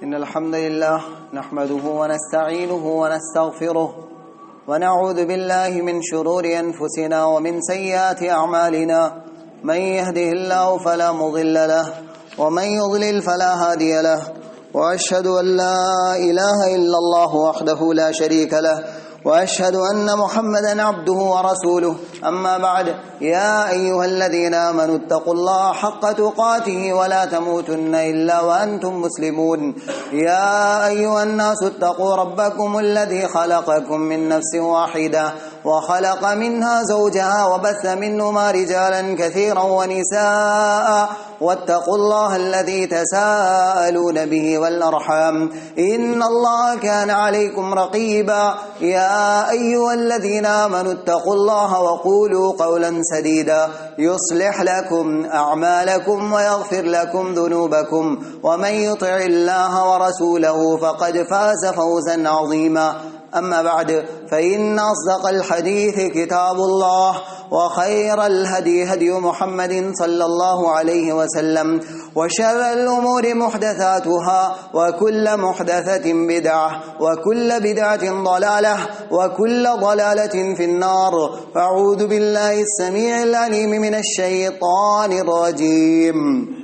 إن الحمد لله نحمده ونستعينه ونستغفره ونعوذ بالله من شرور أنفسنا ومن سيئات أعمالنا من يهده الله فلا مضل له ومن يضلل فلا هادي له وأشهد أن لا إله إلا الله وحده لا شريك له وأشهد أن محمدا عبده ورسوله أما بعد يا أيها الذين آمنوا اتقوا الله حق تقاته ولا تموتن إلا وأنتم مسلمون يا أيها الناس اتقوا ربكم الذي خلقكم من نفس واحدة وخلق منها زوجها وبث منهما رجالا كثيرا ونساء واتقوا الله الذي تساءلون به والأرحام إن الله كان عليكم رقيبا يا أيها الذين آمنوا اتقوا الله وقولوا قولا سديدا يصلح لكم أعمالكم ويغفر لكم ذنوبكم ومن يطع الله ورسوله فقد فاز فوزا عظيما أما بعد فإن أصدق الحديث كتاب الله وخير الهدي هدي محمد صلى الله عليه وسلم وشر الأمور محدثاتها وكل محدثة بدعة وكل بدعة ضلالة وكل ضلالة في النار فأعوذ بالله السميع العليم من الشيطان الرجيم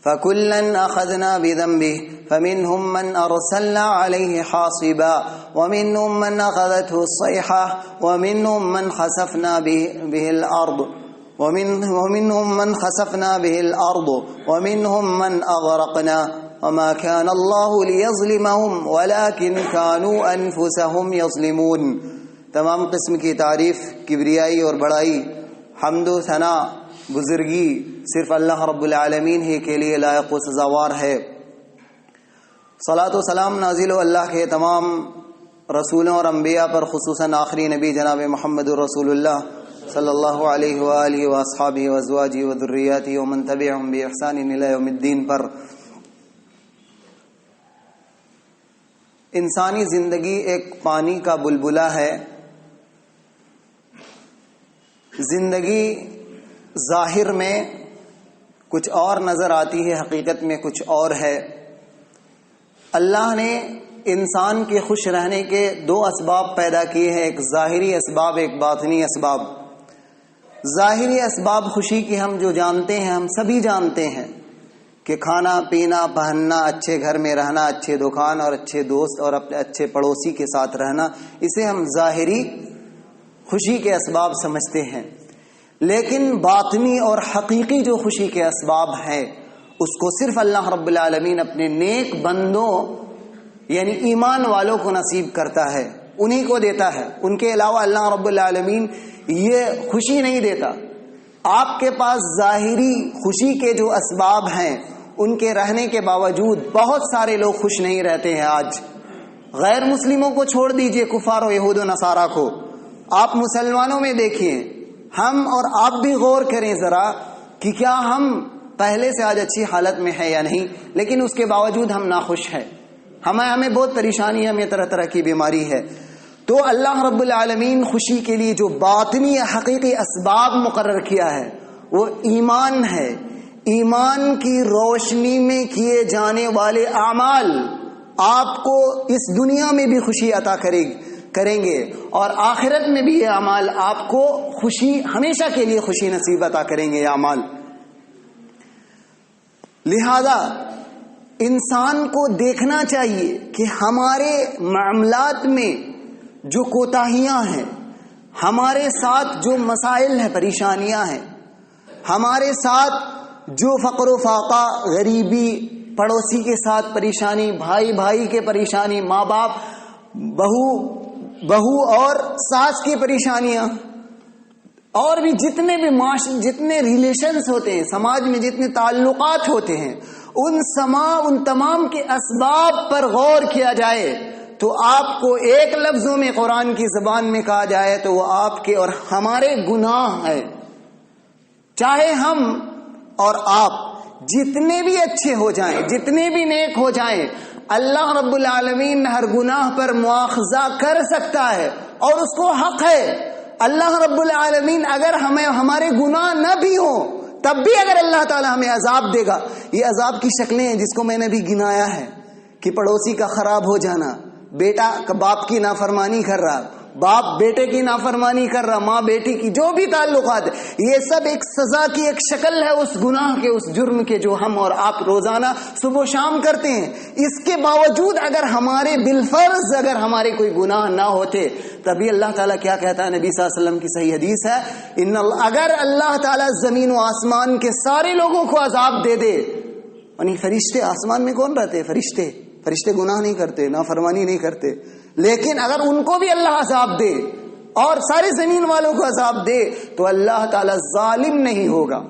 فكلا أخذنا بذنبه فمنهم من أرسلنا عليه حاصبا ومنهم من أخذته الصيحة ومنهم من خسفنا به الأرض ومنهم من خسفنا به الأرض ومنهم من أغرقنا وما كان الله ليظلمهم ولكن كانوا أنفسهم يظلمون. تمام قسم کی تعریف، کبریائی اور بڑائی، حمد و ثنا، بزرگی صرف اللہ رب العالمین ہی کے لیے لائق و سزاوار ہے. صلاۃ و سلام نازل ہو اللہ کے تمام رسولوں اور انبیاء پر، خصوصاً آخری نبی جناب محمد رسول اللہ صلی اللہ علیہ وآلہ واصحابہ وازواجہ وذریاتہ ومن تبعہم بإحسان الی یوم الدین پر. انسانی زندگی ایک پانی کا بلبلہ ہے. زندگی ظاہر میں کچھ اور نظر آتی ہے، حقیقت میں کچھ اور ہے. اللہ نے انسان کے خوش رہنے کے دو اسباب پیدا کیے ہیں، ایک ظاہری اسباب، ایک باطنی اسباب. ظاہری اسباب خوشی کی ہم جو جانتے ہیں، ہم سبھی جانتے ہیں کہ کھانا پینا، پہننا، اچھے گھر میں رہنا، اچھے دکان اور اچھے دوست اور اپنے اچھے پڑوسی کے ساتھ رہنا، اسے ہم ظاہری خوشی کے اسباب سمجھتے ہیں. لیکن باطنی اور حقیقی جو خوشی کے اسباب ہیں، اس کو صرف اللہ رب العالمین اپنے نیک بندوں یعنی ایمان والوں کو نصیب کرتا ہے، انہی کو دیتا ہے. ان کے علاوہ اللہ رب العالمین یہ خوشی نہیں دیتا. آپ کے پاس ظاہری خوشی کے جو اسباب ہیں، ان کے رہنے کے باوجود بہت سارے لوگ خوش نہیں رہتے ہیں. آج غیر مسلموں کو چھوڑ دیجئے، کفار و یہود و نصارہ کو، آپ مسلمانوں میں دیکھیے، ہم اور آپ بھی غور کریں ذرا کہ کیا ہم پہلے سے آج اچھی حالت میں ہے یا نہیں، لیکن اس کے باوجود ہم ناخوش ہیں. ہمیں بہت پریشانی ہے، ہمیں طرح طرح کی بیماری ہے. تو اللہ رب العالمین خوشی کے لیے جو باطنی حقیقی اسباب مقرر کیا ہے وہ ایمان ہے. ایمان کی روشنی میں کیے جانے والے اعمال آپ کو اس دنیا میں بھی خوشی عطا کریں گے اور آخرت میں بھی یہ اعمال آپ کو خوشی، ہمیشہ کے لیے خوشی نصیب عطا کریں گے یہ اعمال. لہذا انسان کو دیکھنا چاہیے کہ ہمارے معاملات میں جو کوتاہیاں ہیں، ہمارے ساتھ جو مسائل ہیں، پریشانیاں ہیں، ہمارے ساتھ جو فقر و فاقہ، غریبی، پڑوسی کے ساتھ پریشانی، بھائی بھائی کے پریشانی، ماں باپ، بہو اور ساس کی پریشانیاں، اور بھی جتنے ریلیشنز ہوتے ہیں سماج میں، جتنے تعلقات ہوتے ہیں، ان تمام کے اسباب پر غور کیا جائے تو آپ کو ایک لفظوں میں قرآن کی زبان میں کہا جائے تو وہ آپ کے اور ہمارے گناہ ہیں. چاہے ہم اور آپ جتنے بھی اچھے ہو جائیں، جتنے بھی نیک ہو جائیں، اللہ رب العالمین ہر گناہ پر مواخذہ کر سکتا ہے اور اس کو حق ہے. اللہ رب العالمین اگر ہمارے گناہ نہ بھی ہوں تب بھی اگر اللہ تعالی ہمیں عذاب دے گا، یہ عذاب کی شکلیں ہیں جس کو میں نے بھی گنایا ہے کہ پڑوسی کا خراب ہو جانا، بیٹا باپ کی نافرمانی کر رہا، باپ بیٹے کی نافرمانی کر رہا، ماں بیٹی کی، جو بھی تعلقات ہے، یہ سب ایک سزا کی ایک شکل ہے اس گناہ کے، اس جرم کے جو ہم اور آپ روزانہ صبح و شام کرتے ہیں۔ اس کے باوجود اگر ہمارے بالفرض اگر ہمارے کوئی گناہ نہ ہوتے، تبھی اللہ تعالیٰ کیا کہتا ہے، نبی صلی اللہ علیہ وسلم کی صحیح حدیث ہے، اگر اللہ تعالیٰ زمین و آسمان کے سارے لوگوں کو عذاب دے دے، یعنی فرشتے آسمان میں کون رہتے؟ فرشتے گناہ نہیں کرتے، نافرمانی نہیں کرتے، لیکن اگر ان کو بھی اللہ عذاب دے اور سارے زمین والوں کو عذاب دے تو اللہ تعالیٰ ظالم نہیں ہوگا۔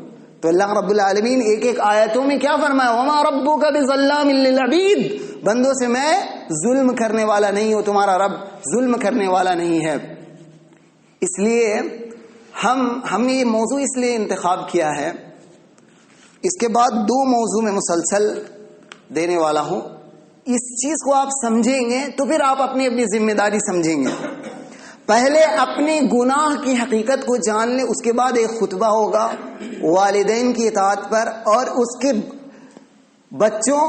تو اللہ رب العالمین ایک ایک آیتوں میں کیا فرمایا، وَمَا رَبُّكَ بِظَلَّامٍ لِّلْعَبِيدِ، بندوں سے میں ظلم کرنے والا نہیں ہوں، تمہارا رب ظلم کرنے والا نہیں ہے۔ اس لیے ہم نے یہ موضوع اس لیے انتخاب کیا ہے، اس کے بعد 2 موضوع میں مسلسل دینے والا ہوں۔ اس چیز کو آپ سمجھیں گے تو پھر آپ اپنی ذمہ داری سمجھیں گے۔ پہلے اپنے گناہ کی حقیقت کو جان لیں، اس کے بعد ایک خطبہ ہوگا والدین کی اطاعت پر، اور اس کے بچوں،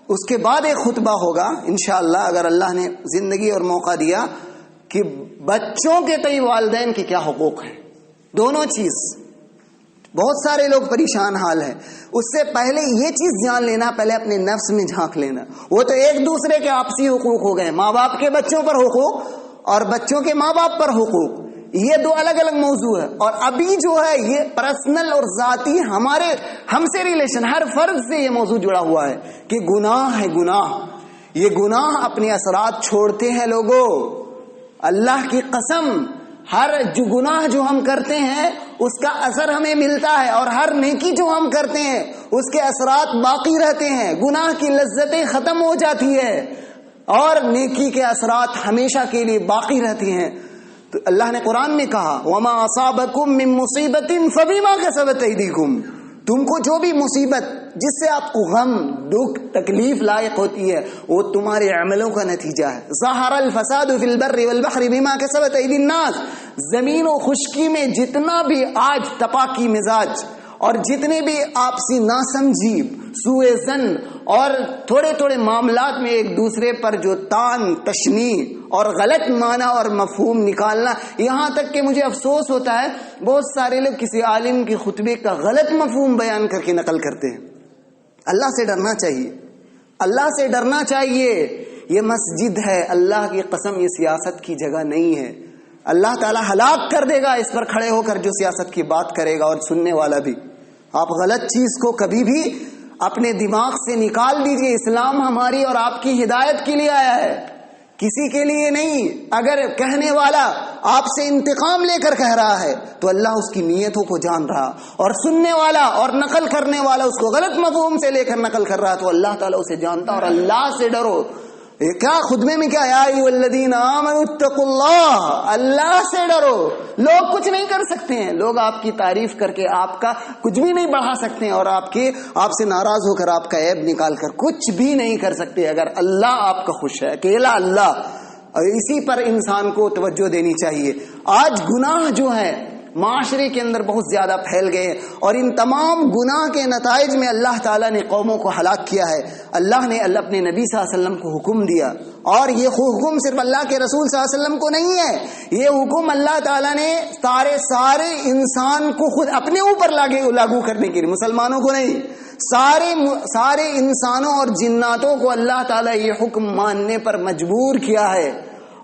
اس کے بعد ایک خطبہ ہوگا انشاءاللہ اگر اللہ نے زندگی اور موقع دیا، کہ بچوں کے تئیں والدین کے کیا حقوق ہیں۔ دونوں چیز، بہت سارے لوگ پریشان حال ہیں۔ اس سے پہلے یہ چیز جان لینا، پہلے اپنے نفس میں جھانک لینا۔ وہ تو ایک دوسرے کے آپسی حقوق ہو گئے، ماں باپ کے بچوں پر حقوق اور بچوں کے ماں باپ پر حقوق، یہ 2 الگ الگ موضوع ہے۔ اور ابھی جو ہے یہ پرسنل اور ذاتی ہم سے ریلیشن، ہر فرد سے یہ موضوع جڑا ہوا ہے کہ گناہ ہے، یہ گناہ اپنے اثرات چھوڑتے ہیں لوگوں۔ اللہ کی قسم، ہر جو گناہ جو ہم کرتے ہیں اس کا اثر ہمیں ملتا ہے، اور ہر نیکی جو ہم کرتے ہیں اس کے اثرات باقی رہتے ہیں۔ گناہ کی لذتیں ختم ہو جاتی ہے اور نیکی کے اثرات ہمیشہ کے لیے باقی رہتی ہیں۔ تو اللہ نے قرآن میں کہا، وَمَا أَصَابَكُم مِّن مُّصِيبَةٍ فَبِمَا كَسَبَتْ أَيْدِيكُم، تم کو جو بھی مصیبت، جس سے آپ کو غم، دکھ، تکلیف لائق ہوتی ہے، وہ تمہارے عملوں کا نتیجہ ہے۔ ظَهَرَ الْفَسَادُ فِي الْبَرِّ وَالْبَحْرِ بِمَا كَسَبَتْ أَيْدِي النَّاسِ، زمین و خشکی میں جتنا بھی آج تپاکی مزاج اور جتنے بھی آپسی ناسمجھی، سوء ظن اور تھوڑے تھوڑے معاملات میں ایک دوسرے پر جو تان تشنی اور غلط معنی اور مفہوم نکالنا، یہاں تک کہ مجھے افسوس ہوتا ہے بہت سارے لوگ کسی عالم کے خطبے کا غلط مفہوم بیان کر کے نقل کرتے ہیں۔ اللہ سے ڈرنا چاہیے، اللہ سے ڈرنا چاہیے۔ یہ مسجد ہے، اللہ کی قسم یہ سیاست کی جگہ نہیں ہے۔ اللہ تعالیٰ ہلاک کر دے گا اس پر کھڑے ہو کر جو سیاست کی بات کرے گا، اور سننے والا بھی۔ آپ غلط چیز کو کبھی بھی اپنے دماغ سے نکال دیجئے۔ اسلام ہماری اور آپ کی ہدایت کے لیے آیا ہے، کسی کے لیے نہیں۔ اگر کہنے والا آپ سے انتقام لے کر کہہ رہا ہے تو اللہ اس کی نیتوں کو جان رہا، اور سننے والا اور نقل کرنے والا اس کو غلط مفہوم سے لے کر نقل کر رہا تو اللہ تعالیٰ اسے جانتا۔ اور اللہ سے ڈرو۔ کیا خطبے میں کیا، یا ایھا الذین آمنوا اتقوا اللہ، اللہ سے ڈرو۔ لوگ کچھ نہیں کر سکتے ہیں، لوگ آپ کی تعریف کر کے آپ کا کچھ بھی نہیں بڑھا سکتے ہیں، اور آپ سے ناراض ہو کر آپ کا عیب نکال کر کچھ بھی نہیں کر سکتے اگر اللہ آپ کا خوش ہے، اکیلا اللہ۔ اور اسی پر انسان کو توجہ دینی چاہیے۔ آج گناہ جو ہے معاشرے کے اندر بہت زیادہ پھیل گئے، اور ان تمام گناہ کے نتائج میں اللہ تعالیٰ نے قوموں کو ہلاک کیا ہے۔ اللہ نے اپنے نبی صلی اللہ علیہ وسلم کو حکم دیا، اور یہ حکم صرف اللہ کے رسول صلی اللہ علیہ وسلم کو نہیں ہے، یہ حکم اللہ تعالیٰ نے سارے انسان کو خود اپنے اوپر لاگو کرنے کے لیے، مسلمانوں کو نہیں، سارے انسانوں اور جناتوں کو اللہ تعالیٰ یہ حکم ماننے پر مجبور کیا ہے،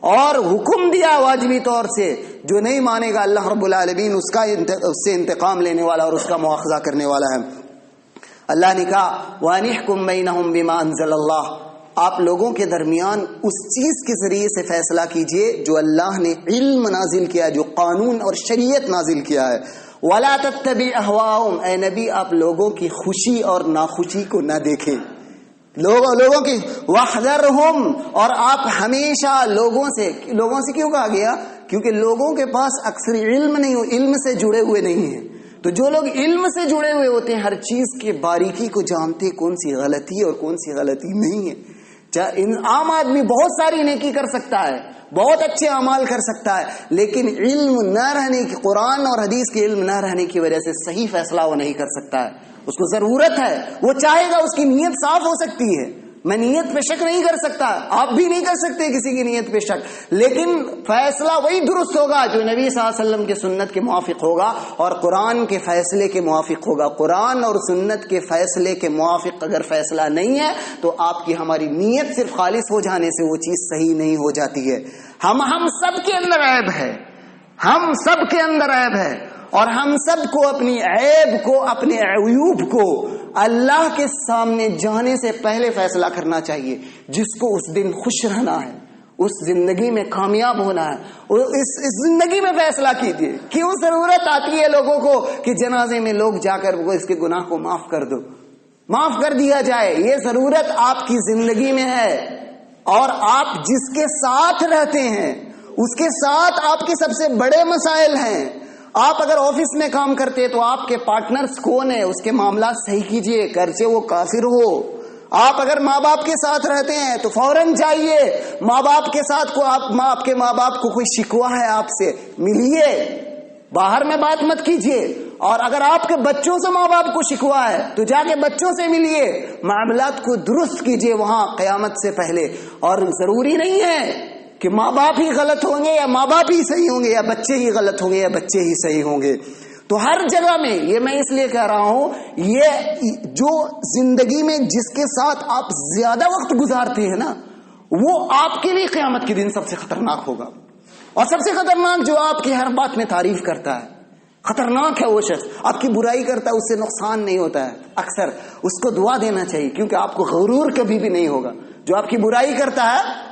اور حکم دیا واجبی طور سے۔ جو نہیں مانے گا اللہ رب العالمین اس سے انتقام لینے والا اور اس کا مواخذہ کرنے والا ہے۔ اللہ نے کہا وَأَنِحْكُمْ بَيْنَهُمْ بِمَا أَنزَلَ اللَّهُ، آپ لوگوں کے درمیان اس چیز کے ذریعے سے فیصلہ کیجئے جو اللہ نے علم نازل کیا، جو قانون اور شریعت نازل کیا ہے۔ وَلَا تَتَّبِعْ أَهْوَاءَهُمْ، اے نبی آپ لوگوں کی خوشی اور ناخوشی کو نہ دیکھیں، لوگوں کی وَاحْذَرْهُمْ، اور آپ ہمیشہ لوگوں سے کیوں کہا گیا؟ کیونکہ لوگوں کے پاس اکثر علم نہیں ہو، علم سے جڑے ہوئے نہیں ہیں۔ تو جو لوگ علم سے جڑے ہوئے ہوتے ہیں، ہر چیز کے باریکی کو جانتے، کون سی غلطی اور کون سی غلطی نہیں ہے۔ عام آدمی بہت ساری نیکی کر سکتا ہے، بہت اچھے اعمال کر سکتا ہے، لیکن علم نہ رہنے کی، قرآن اور حدیث کے علم نہ رہنے کی وجہ سے صحیح فیصلہ وہ نہیں کر سکتا ہے۔ اس کو ضرورت ہے، وہ چاہے گا، اس کی نیت صاف ہو سکتی ہے میں نیت پہ شک نہیں کر سکتا، آپ بھی نہیں کر سکتے کسی کی نیت پہ شک، لیکن فیصلہ وہی درست ہوگا جو نبی صلی اللہ علیہ وسلم کے سنت کے موافق ہوگا اور قرآن کے فیصلے کے موافق ہوگا۔ قرآن اور سنت کے فیصلے کے موافق اگر فیصلہ نہیں ہے تو آپ کی ہماری نیت صرف خالص ہو جانے سے وہ چیز صحیح نہیں ہو جاتی ہے۔ ہم سب کے اندر عیب ہے، ہم سب کے اندر عیب ہے، اور ہم سب کو اپنی عیب کو، اپنے عیوب کو اللہ کے سامنے جانے سے پہلے فیصلہ کرنا چاہیے۔ جس کو اس دن خوش رہنا ہے، اس زندگی میں کامیاب ہونا ہے، اس زندگی میں فیصلہ کیجیے۔ کیوں ضرورت آتی ہے لوگوں کو کہ جنازے میں لوگ جا کر وہ اس کے گناہ کو معاف کر دو، معاف کر دیا جائے؟ یہ ضرورت آپ کی زندگی میں ہے، اور آپ جس کے ساتھ رہتے ہیں اس کے ساتھ آپ کے سب سے بڑے مسائل ہیں۔ آپ اگر آفس میں کام کرتے تو آپ کے پارٹنرز کون ہیں، اس کے معاملات صحیح کیجئے، گرچہ وہ کافر ہو۔ آپ اگر ماں باپ کے ساتھ رہتے ہیں تو فوراً جائیے ماں باپ کے ساتھ کو، آپ کے ماں باپ کو کوئی شکوہ ہے آپ سے، ملیے، باہر میں بات مت کیجئے۔ اور اگر آپ کے بچوں سے ماں باپ کو شکوہ ہے تو جا کے بچوں سے ملیے، معاملات کو درست کیجئے وہاں قیامت سے پہلے۔ اور ضروری نہیں ہے کہ ماں باپ ہی غلط ہوں گے یا ماں باپ ہی صحیح ہوں گے یا بچے ہی غلط ہوں گے یا بچے ہی صحیح ہوں گے۔ تو ہر جگہ میں یہ میں اس لیے کہہ رہا ہوں، یہ جو زندگی میں جس کے ساتھ آپ زیادہ وقت گزارتے ہیں نا، وہ آپ کے لیے قیامت کے دن سب سے خطرناک ہوگا۔ اور سب سے خطرناک جو آپ کی ہر بات میں تعریف کرتا ہے، خطرناک ہے وہ شخص۔ آپ کی برائی کرتا ہے، اس سے نقصان نہیں ہوتا ہے، اکثر اس کو دعا دینا چاہیے، کیونکہ آپ کو غرور کبھی بھی نہیں ہوگا۔ جو آپ کی برائی کرتا ہے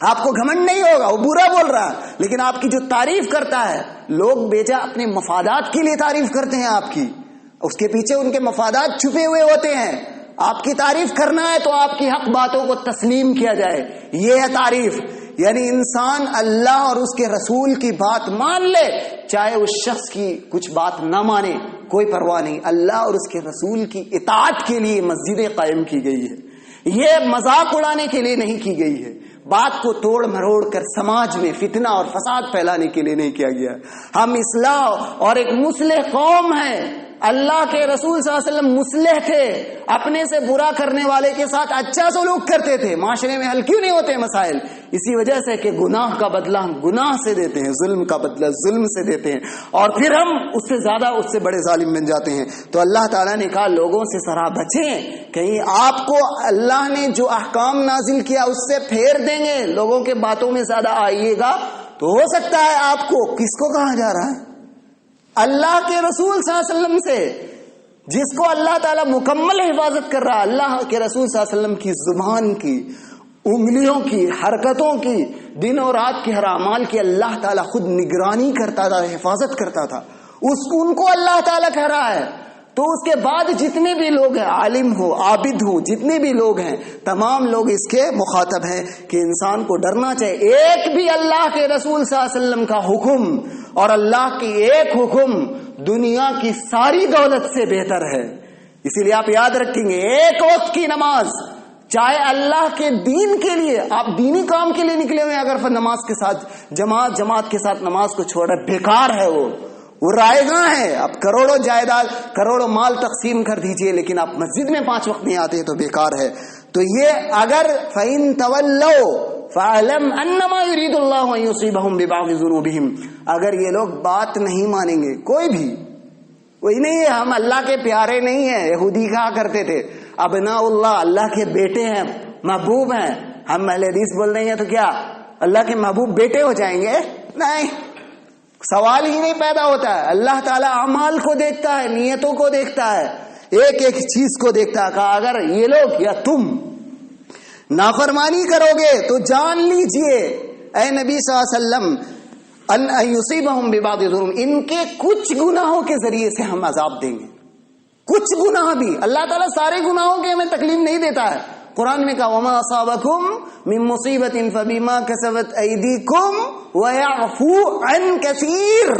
آپ کو گھمنڈ نہیں ہوگا، وہ برا بول رہا ہے، لیکن آپ کی جو تعریف کرتا ہے، لوگ بیجا اپنے مفادات کے لیے تعریف کرتے ہیں آپ کی، اس کے پیچھے ان کے مفادات چھپے ہوئے ہوتے ہیں۔ آپ کی تعریف کرنا ہے تو آپ کی حق باتوں کو تسلیم کیا جائے، یہ ہے تعریف۔ یعنی انسان اللہ اور اس کے رسول کی بات مان لے، چاہے اس شخص کی کچھ بات نہ مانے، کوئی پرواہ نہیں۔ اللہ اور اس کے رسول کی اطاعت کے لیے مسجدیں قائم کی گئی ہے، یہ مذاق اڑانے کے لیے نہیں کی گئی ہے، بات کو توڑ مروڑ کر سماج میں فتنہ اور فساد پھیلانے کے لیے نہیں کیا گیا۔ ہم اصلاح اور ایک مصلح قوم ہیں۔ اللہ کے رسول صلی اللہ علیہ وسلم مصلح تھے، اپنے سے برا کرنے والے کے ساتھ اچھا سلوک کرتے تھے۔ معاشرے میں حل کیوں نہیں ہوتے مسائل؟ اسی وجہ سے کہ گناہ کا بدلہ ہم گناہ سے دیتے ہیں، ظلم کا بدلہ ظلم سے دیتے ہیں، اور پھر ہم اس سے زیادہ اس سے بڑے ظالم بن جاتے ہیں۔ تو اللہ تعالیٰ نے کہا لوگوں سے ذرا بچیں، کہیں آپ کو اللہ نے جو احکام نازل کیا اس سے پھیر دیں گے، لوگوں کے باتوں میں زیادہ آئیے گا تو ہو سکتا ہے آپ کو، کس کو کہا جا رہا ہے؟ اللہ کے رسول صلی اللہ علیہ وسلم سے، جس کو اللہ تعالیٰ مکمل حفاظت کر رہا ہے۔ اللہ کے رسول صلی اللہ علیہ وسلم کی زبان کی، انگلیوں کی، حرکتوں کی، دن اور رات کے ہر اعمال کی اللہ تعالیٰ خود نگرانی کرتا تھا، حفاظت کرتا تھا، ان کو اللہ تعالیٰ کہہ رہا ہے۔ تو اس کے بعد جتنے بھی لوگ ہیں، عالم ہو، عابد ہو، جتنے بھی لوگ ہیں، تمام لوگ اس کے مخاطب ہیں کہ انسان کو ڈرنا چاہیے۔ ایک بھی اللہ کے رسول صلی اللہ علیہ وسلم کا حکم اور اللہ کی ایک حکم دنیا کی ساری دولت سے بہتر ہے۔ اسی لیے آپ یاد رکھیں گے، ایک وقت کی نماز، چاہے اللہ کے دین کے لیے آپ دینی کام کے لیے نکلے ہوئے، اگر نماز کے ساتھ جماعت کے ساتھ نماز کو چھوڑے، بیکار ہے وہ رائے گاں ہے۔ آپ کروڑوں جائیداد، کروڑوں مال تقسیم کر دیجئے، لیکن آپ مسجد میں 5 وقت نہیں آتے تو بیکار ہے۔ تو یہ اگر فَإِن تَوَلَّوْا فَاعْلَمْ أَنَّمَا يُرِيدُ اللَّهُ أَن يُصِيبَهُم بِبَعْضِ ذُنُوبِهِمْ۔ اگر یہ لوگ بات نہیں مانیں گے، کوئی نہیں ہے، ہم اللہ کے پیارے نہیں ہیں۔ یہودی کہا کرتے تھے ابناء اللہ، اللہ کے بیٹے ہیں، محبوب ہیں۔ ہم اہل حدیث بول رہے ہیں تو کیا اللہ کے محبوب بیٹے ہو جائیں گے؟ نہیں، سوال ہی نہیں پیدا ہوتا ہے۔ اللہ تعالیٰ اعمال کو دیکھتا ہے، نیتوں کو دیکھتا ہے، ایک ایک چیز کو دیکھتا ہے۔ کہا اگر یہ لوگ یا تم نافرمانی کرو گے تو جان لیجئے اے نبی صلی اللہ علیہ وسلم ان یصیبہم ببعض ذنوب، ان کے کچھ گناہوں کے ذریعے سے ہم عذاب دیں گے۔ کچھ گناہ بھی، اللہ تعالیٰ سارے گناہوں کے ہمیں تکلیف نہیں دیتا ہے۔ قرآن میں کہا وما اصابکم من مصیبت فبما کسبت ایدیکم ویعفو عن کثیر،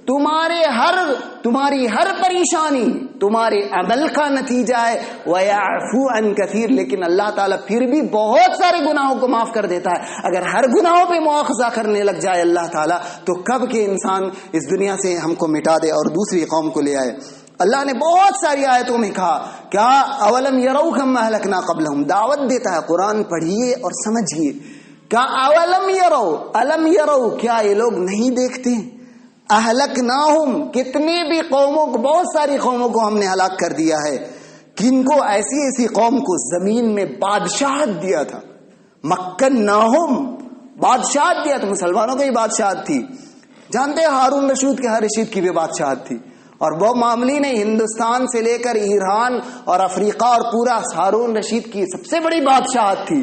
تمہاری ہر پریشانی تمہارے عمل کا نتیجہ ہے، ویعفو عن کثیر، لیکن اللہ تعالیٰ پھر بھی بہت سارے گناہوں کو معاف کر دیتا ہے۔ اگر ہر گناہوں پہ مواخذہ کرنے لگ جائے اللہ تعالیٰ تو کب کہ انسان اس دنیا سے ہم کو مٹا دے اور دوسری قوم کو لے آئے۔ اللہ نے بہت ساری آیتوں میں کہا کیا اولم یرو کم اہلکنا قبلہم، دعوت دیتا ہے قرآن پڑھیے اور سمجھیے. کیا اولم یرو، الم یرو، کیا یہ لوگ نہیں دیکھتے؟ اہلکناہم، کتنے بھی قوموں کو، بہت ساری قوموں کو ہم نے ہلاک کر دیا ہے. کن کو؟ ایسی ایسی قوم کو زمین میں بادشاہت دیا تھا. مکناہم، بادشاہت دیا تھا. مسلمانوں کی بادشاہت تھی. جانتے ہیں ہارون رشید کی بھی بادشاہت تھی. اور وہ معاملی نہیں، ہندوستان سے لے کر ایران اور افریقہ اور پورا ہارون رشید کی سب سے بڑی بادشاہت تھی.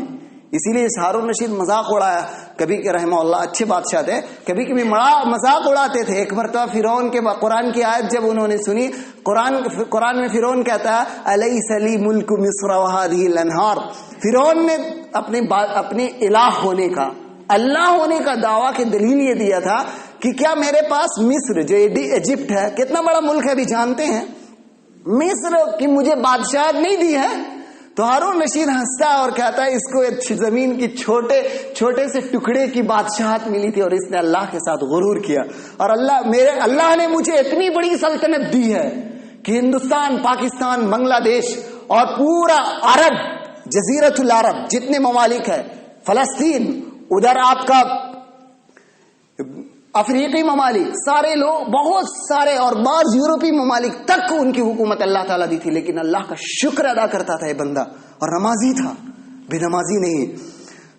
اسی لیے ہارون رشید مذاق اڑایا کبھی کہ رحمہ اللہ اچھے بادشاہ تھے، کبھی کبھی مذاق اڑاتے تھے. ایک مرتبہ فرعون کے قرآن کی آیت جب انہوں نے سنی، قرآن میں فرعون کہتا ہے الیس لی ملک مصر وہذہ الانہار. فرعون نے اپنے الہ ہونے کا، اللہ ہونے کا دعویٰ کی دلیل یہ دیا تھا کہ کیا میرے پاس مصر جو ایجپٹ ہے، کتنا بڑا ملک ہے بھی جانتے ہیں، مصر کی مجھے بادشاہت نہیں دی ہے. تو ہارون رشید ہنستا ہے اور کہتا ہے اس کو زمین کی چھوٹے سے ٹکڑے کی بادشاہت ملی تھی اور اس نے اللہ کے ساتھ غرور کیا. اور اللہ نے مجھے اتنی بڑی سلطنت دی ہے کہ ہندوستان، پاکستان، بنگلہ دیش اور پورا عرب، جزیرۃ العرب جتنے ممالک ہے، فلسطین، ادھر آپ کا افریقی ممالک، سارے لوگ، بہت سارے اور بعض یورپی ممالک تک ان کی حکومت اللہ تعالیٰ دی تھی. لیکن اللہ کا شکر ادا کرتا تھا یہ بندہ، اور نمازی تھا، بے نمازی نہیں.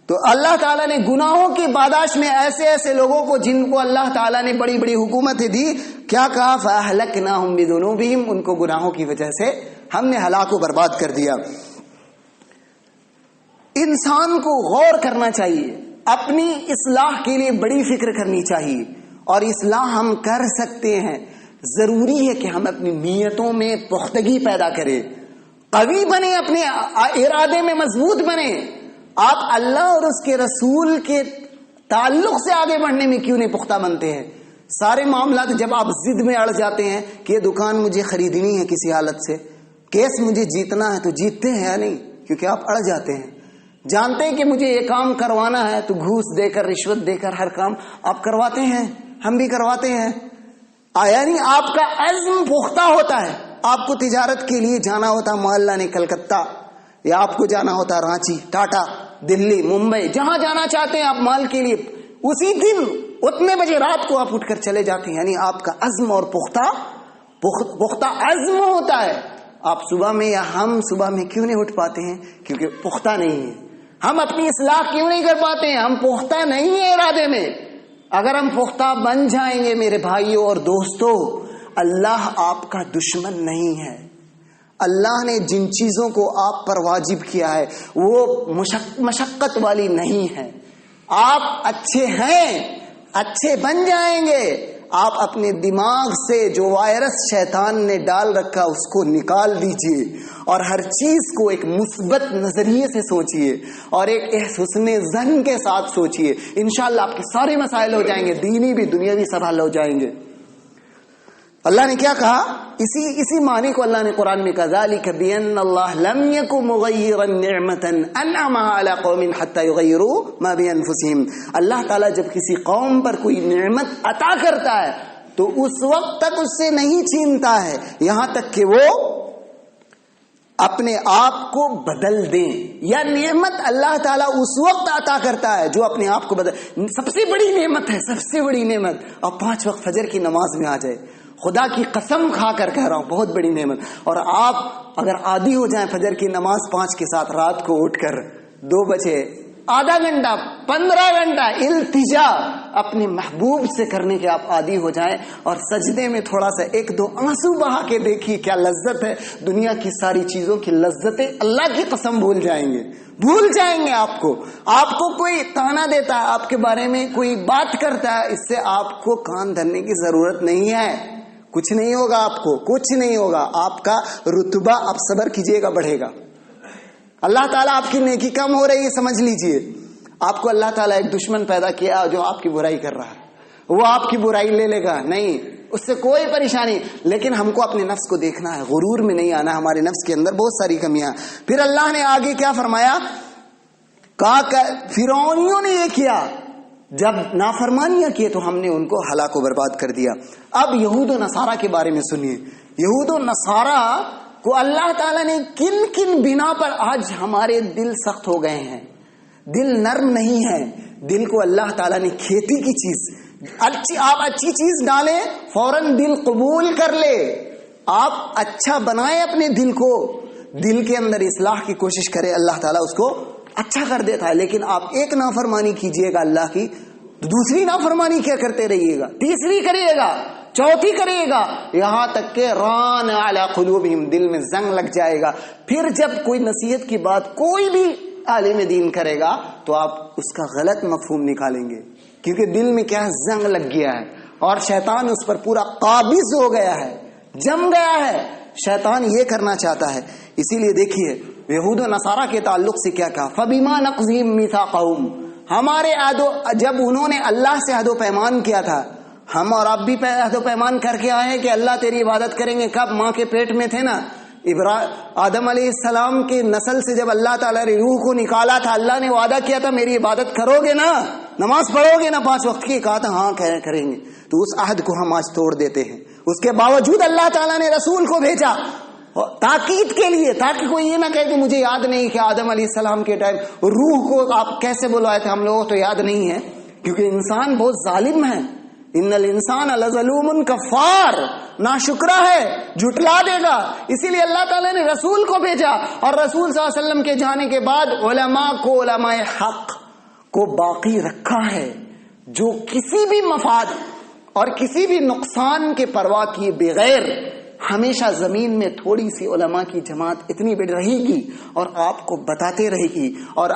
تو اللہ تعالیٰ نے گناہوں کی پاداش میں ایسے ایسے لوگوں کو جن کو اللہ تعالیٰ نے بڑی بڑی حکومتیں دی، کیا کہا فَأَهْلَكْنَاهُمْ بِذُنُوبِهِمْ، ان کو گناہوں کی وجہ سے ہم نے ہلاک و برباد کر دیا. انسان کو غور کرنا چاہیے، اپنی اصلاح کے لیے بڑی فکر کرنی چاہیے، اور اصلاح ہم کر سکتے ہیں. ضروری ہے کہ ہم اپنی نیتوں میں پختگی پیدا کریں، قوی بنے، اپنے ارادے میں مضبوط بنے. آپ اللہ اور اس کے رسول کے تعلق سے آگے بڑھنے میں کیوں نہیں پختہ بنتے ہیں؟ سارے معاملات جب آپ ضد میں اڑ جاتے ہیں کہ یہ دکان مجھے خریدنی ہے کسی حالت سے، کیس مجھے جیتنا ہے، تو جیتتے ہیں یا نہیں؟ کیونکہ آپ اڑ جاتے ہیں. جانتے ہیں کہ مجھے یہ کام کروانا ہے تو گھوس دے کر، رشوت دے کر ہر کام آپ کرواتے ہیں، ہم بھی کرواتے ہیں. یعنی آپ کا عزم پختہ ہوتا ہے. آپ کو تجارت کے لیے جانا ہوتا مال لانے کلکتہ، یا آپ کو جانا ہوتا رانچی، ٹاٹا، دلی، ممبئی، جہاں جانا چاہتے ہیں آپ مال کے لیے، اسی دن اتنے بجے رات کو آپ اٹھ کر چلے جاتے ہیں. یعنی آپ کا عزم اور پختہ عزم ہوتا ہے. آپ صبح میں یا ہم صبح میں کیوں نہیں اٹھ پاتے ہیں؟ کیونکہ پختہ نہیں ہے. ہم اپنی اصلاح کیوں نہیں کر پاتے ہیں؟ ہم پختہ نہیں ہیں ارادے میں. اگر ہم پختہ بن جائیں گے میرے بھائیوں اور دوستوں، اللہ آپ کا دشمن نہیں ہے. اللہ نے جن چیزوں کو آپ پر واجب کیا ہے وہ مشقت والی نہیں ہے. آپ اچھے ہیں، اچھے بن جائیں گے. آپ اپنے دماغ سے جو وائرس شیطان نے ڈال رکھا اس کو نکال دیجئے، اور ہر چیز کو ایک مثبت نظریے سے سوچئے اور ایک حسن ظن کے ساتھ سوچئے. انشاءاللہ آپ کے سارے مسائل ہو جائیں گے، دینی بھی دنیاوی سب حل ہو جائیں گے. اللہ نے کیا کہا؟ اسی معنی کو اللہ نے قرآن میں کہا ذالک بأن اللہ لم یکن مغیرا نعمتا انعمها علی قوم حتی یغیروا ما بانفسہم. اللہ تعالیٰ جب کسی قوم پر کوئی نعمت عطا کرتا ہے تو اس وقت تک اس سے نہیں چھینتا ہے یہاں تک کہ وہ اپنے آپ کو بدل دیں. یا نعمت اللہ تعالیٰ اس وقت عطا کرتا ہے جو اپنے آپ کو بدل. سب سے بڑی نعمت ہے، سب سے بڑی نعمت، اور 5 وقت فجر کی نماز میں آ جائے. خدا کی قسم کھا کر کہہ رہا ہوں، بہت بڑی نعمت. اور آپ اگر عادی ہو جائیں فجر کی نماز 5 کے ساتھ، رات کو اٹھ کر 2 بجے آدھا گھنٹہ 15 گھنٹہ التجا اپنے محبوب سے کرنے کے آپ عادی ہو جائیں، اور سجدے میں تھوڑا سا 1-2 آنسو بہا کے دیکھیے کیا لذت ہے. دنیا کی ساری چیزوں کی لذتیں اللہ کی قسم بھول جائیں گے، بھول جائیں گے. آپ کو کوئی تانا دیتا ہے، آپ کے بارے میں کوئی بات کرتا ہے، اس سے آپ کو کان دھرنے کی ضرورت نہیں ہے. کچھ نہیں ہوگا، آپ کو کچھ نہیں ہوگا. آپ کا رتبہ آپ صبر کیجئے گا بڑھے گا. اللہ تعالیٰ آپ کی نیکی کم ہو رہی ہے سمجھ لیجئے. آپ کو اللہ تعالیٰ ایک دشمن پیدا کیا جو آپ کی برائی کر رہا ہے، وہ آپ کی برائی لے لے گا نہیں، اس سے کوئی پریشانی. لیکن ہم کو اپنے نفس کو دیکھنا ہے، غرور میں نہیں آنا. ہمارے نفس کے اندر بہت ساری کمیاں. پھر اللہ نے آگے کیا فرمایا؟ فرعونیوں نے یہ کیا جب نافرمانیاں کیے تو ہم نے ان کو ہلاک و برباد کر دیا. اب یہود و نصارہ کے بارے میں سنیے. یہود و نصارہ کو اللہ تعالیٰ نے کن کن بنا پر آج ہمارے دل سخت ہو گئے ہیں, دل نرم نہیں ہے. دل کو اللہ تعالیٰ نے کھیتی کی چیز, آپ اچھی چیز ڈالیں فوراً دل قبول کر لے. آپ اچھا بنائیں اپنے دل کو, دل کے اندر اصلاح کی کوشش کرے, اللہ تعالیٰ اس کو اچھا کر دیتا ہے. لیکن آپ ایک نافرمانی کیجئے گا اللہ کی, دوسری نافرمانی کیا کرتے رہیے گا, تیسری کریے گا, چوتھی کریے گا, یہاں تک کہ ران علی قلوبہم, دل میں زنگ لگ جائے گا. پھر جب کوئی نصیحت کی بات کوئی بھی عالم دین کرے گا تو آپ اس کا غلط مفہوم نکالیں گے, کیونکہ دل میں کیا زنگ لگ گیا ہے اور شیطان اس پر پورا قابض ہو گیا ہے, جم گیا ہے. شیطان یہ کرنا چاہتا ہے. اسی لیے دیکھیے یہود و نصارہ کے تعلق سے کیا کہا, فَبِمَا نَقْضِهِمْ مِيثَاقَهُمْ, ہمارے جب انہوں نے اللہ سے عہد و پیمان کیا تھا, ہم اور آپ بھی عہد و پیمان کر کے آئے ہیں کہ اللہ تیری عبادت کریں گے. کب ماں کے پیٹ میں تھے نا, آدم علیہ السلام کی نسل سے جب اللہ تعالیٰ نے روح کو نکالا تھا, اللہ نے وعدہ کیا تھا میری عبادت کرو گے نا, نماز پڑھو گے نا 5 وقت کی, کہا تھا ہاں کریں گے. تو اس عہد کو ہم آج توڑ دیتے ہیں. اس کے باوجود اللہ تعالیٰ نے رسول کو بھیجا تاکید کے لیے, تاکہ کوئی یہ نہ کہے کہ مجھے یاد نہیں کہ آدم علیہ السلام کے ٹائم روح کو آپ کیسے بلوائے تھے. ہم لوگوں تو یاد نہیں ہے, کیونکہ انسان بہت ظالم ہے. ان الانسان لظلوم کفار, ناشکرا ہے, جھٹلا دے گا. اسی لیے اللہ تعالیٰ نے رسول کو بھیجا, اور رسول صلی اللہ علیہ وسلم کے جانے کے بعد علماء کو, علماء حق کو باقی رکھا ہے, جو کسی بھی مفاد اور کسی بھی نقصان کے پرواہ کیے بغیر ہمیشہ زمین میں تھوڑی سی علماء کی جماعت اتنی بڑی رہے گی اور آپ کو بتاتے رہے گی, اور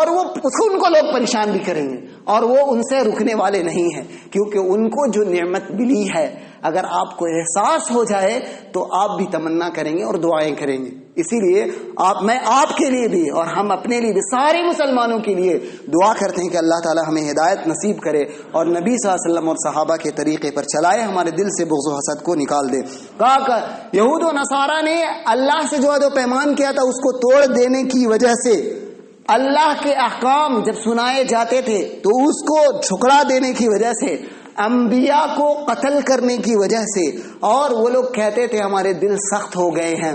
وہ ان کو لوگ پریشان بھی کریں گے, اور وہ ان سے رکنے والے نہیں ہیں, کیونکہ ان کو جو نعمت ملی ہے اگر آپ کو احساس ہو جائے تو آپ بھی تمنا کریں گے اور دعائیں کریں گے. اسی لیے میں آپ کے لیے بھی اور ہم اپنے لیے بھی, سارے مسلمانوں کے لیے دعا کرتے ہیں کہ اللہ تعالی ہمیں ہدایت نصیب کرے اور نبی صلی اللہ علیہ وسلم اور صحابہ کے طریقے پر چلائے, ہمارے دل سے بغض و حسد کو نکال دے. کہا کہ یہود و نصارہ نے اللہ سے جو عہد و پیمان کیا تھا اس کو توڑ دینے کی وجہ سے, اللہ کے احکام جب سنائے جاتے تھے تو اس کو ٹھکرا دینے کی وجہ سے, انبیاء کو قتل کرنے کی وجہ سے, اور وہ لوگ کہتے تھے ہمارے دل سخت ہو گئے ہیں.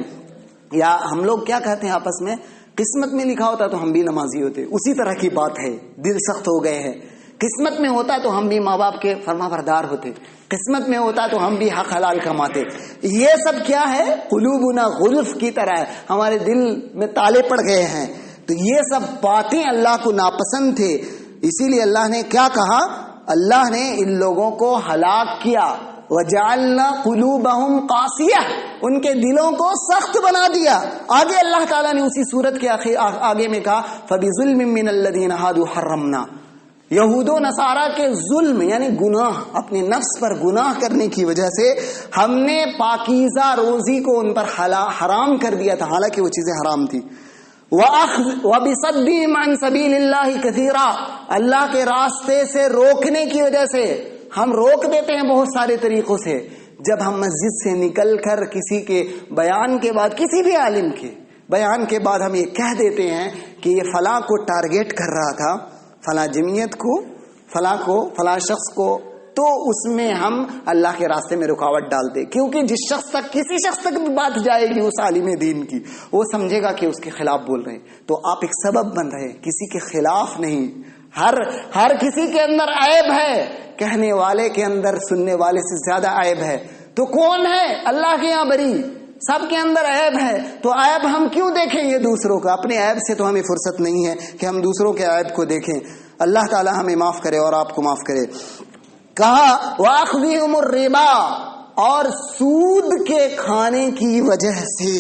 یا ہم لوگ کیا کہتے ہیں آپس میں, قسمت میں لکھا ہوتا تو ہم بھی نمازی ہوتے, اسی طرح کی بات ہے, دل سخت ہو گئے ہیں. قسمت میں ہوتا تو ہم بھی ماں باپ کے فرما بردار ہوتے, قسمت میں ہوتا تو ہم بھی حق حلال کماتے. یہ سب کیا ہے, قلوبنا غلف کی طرح ہے, ہمارے دل میں تالے پڑ گئے ہیں. تو یہ سب باتیں اللہ کو ناپسند تھے. اسی لیے اللہ نے کیا کہا, اللہ نے ان لوگوں کو ہلاک کیا, وجعلنا قلوبہم قاسیہ, ان کے دلوں کو سخت بنا دیا. آگے اللہ تعالیٰ نے اسی سورت کے آگے میں کہا, فبظلم من الذین ہادوا حرمنا, یہود و نصارہ کے ظلم یعنی گناہ, اپنے نفس پر گناہ کرنے کی وجہ سے ہم نے پاکیزہ روزی کو ان پر حرام کر دیا تھا, حالانکہ وہ چیزیں حرام تھی. وَبِصَدِّهِمْ عَنْ سَبِيلِ اللَّهِ كَثِيرًا, اللہ کے راستے سے روکنے کی وجہ سے ہم روک دیتے ہیں بہت سارے طریقوں سے. جب ہم مسجد سے نکل کر کسی کے بیان کے بعد, کسی بھی عالم کے بیان کے بعد ہم یہ کہہ دیتے ہیں کہ یہ فلاں کو ٹارگیٹ کر رہا تھا, فلاں جمعیت کو, فلاں شخص کو, تو اس میں ہم اللہ کے راستے میں رکاوٹ ڈالتے, کیونکہ جس شخص تک, کسی شخص تک بھی بات جائے گی اس عالم دین کی, وہ سمجھے گا کہ اس کے خلاف بول رہے ہیں. تو آپ ایک سبب بن رہے, کسی کے خلاف نہیں. ہر کسی کے اندر عیب ہے, کہنے والے کے اندر سننے والے سے زیادہ عیب ہے. تو کون ہے اللہ کے یہاں بری, سب کے اندر عیب ہے. تو عیب ہم کیوں دیکھیں گے دوسروں کا, اپنے عیب سے تو ہمیں فرصت نہیں ہے کہ ہم دوسروں کے عیب کو دیکھیں. اللہ تعالی ہمیں معاف کرے اور آپ کو معاف کرے. کہا وَأَخْذِهِمُ الرِّبَا, اور سود کے کھانے کی وجہ سے,